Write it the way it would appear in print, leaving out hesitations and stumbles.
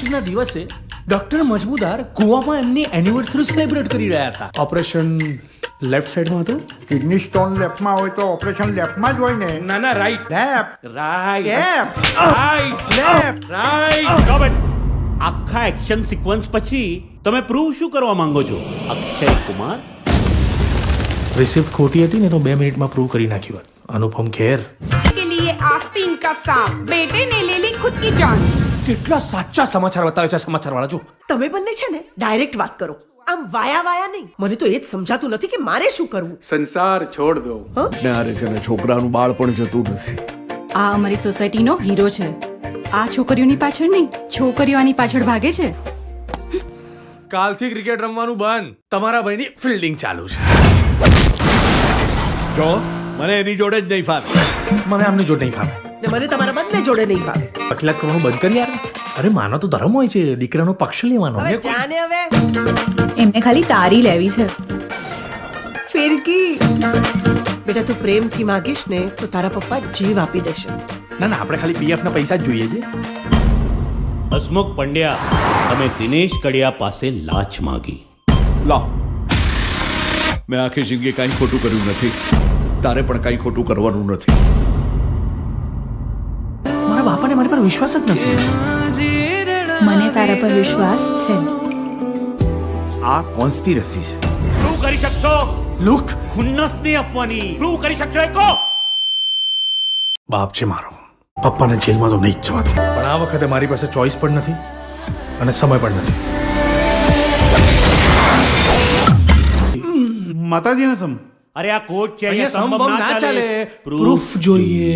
એનિવર્સરીના દિવસે ડોક્ટર મજમુદાર ગોવામાં એમની એનિવર્સરી સેલિબ્રેટ કરી રહ્યા હતા. ઓપરેશન લેફ્ટ સાઈડમાં હતું. કિડની સ્ટોન લેફ્ટમાં હોય તો ઓપરેશન લેફ્ટમાં જ હોય ને. ના right left right left left right. આખા એક્શન સિક્વન્સ પછી તમે પ્રૂવ શું કરવા માંગો છો અક્ષય કુમાર? રિસિપ્ટ ખોટી હતી ને તો 2 મિનિટમાં પ્રૂવ કરી નાખ્યું. અનુપમ ખેર के लिए आस्तीन का सांप बेटे ने ले ली खुद की जान. કેટલા સાચા સમાચાર બતાવે છે સમાચાર વાળા. જો તમે બંને છે ને ડાયરેક્ટ વાત કરો, આમ વાયા નહીં. મને તો એ જ સમજાતું નથી કે મારે શું કરવું. સંસાર છોડ દો ને આરે છે ને છોકરાનું બાળ પણ જતું નથી. આ અમારી સોસાયટીનો હીરો છે. આ છોકરીઓની પાછળ નહીં, છોકરીઓ આની પાછળ ભાગે છે. કાલથી ક્રિકેટ રમવાનું બંધ. તમારા ભાઈની ફિલ્ડિંગ ચાલુ છે. જો મને એની જોડે જ નહીં ફાવે. મને આમની જોડ નહીં ફાવે. ને મને તમારા બંને જોડે નહીં ફાવે. વકીલાત કરવાનું બંધ કરી યાર. અરે માનો તો ધર્મ હોય છે, દીકરાનો પક્ષ લેવાનો. હવે જાને હવે એમને ખાલી તારી લેવી છે. ફિરકી બેટા તું પ્રેમથી માગીશ ને તો તારા પપ્પા જીવ આપી દેશે. ના આપણે ખાલી પીએફ ના પૈસા જ જોઈએ છે. હસમુખ પંડ્યા, તમે દિનેશ કડિયા પાસે લાચ માગી. લા મેં આખી જિંદગી કાંઈ ખોટું કર્યું નથી. તારે પણ કાંઈ ખોટું કરવાનું નથી. મારા બાપાને મારી પર વિશ્વાસ જ નથી. મને તારા પર વિશ્વાસ છે. આ કોન્સ્પિરસી છે. પ્રૂવ કરી શકશો? લુક ખુન્નસ નહીં આપવાની. પ્રૂવ કરી શકશો એ કહો. બાપ છે મારો, પપ્પાને જેલમાં તો નહીં જ જવા દો. પણ આ વખતે મારી પાસે ચોઈસ પણ નથી અને સમય પણ નથી. માતાજીને સમ અરે આ કોર્ટ છે, અહીંયા અહીંયા સંભવ ના ચાલે. પ્રૂફ જોઈએ.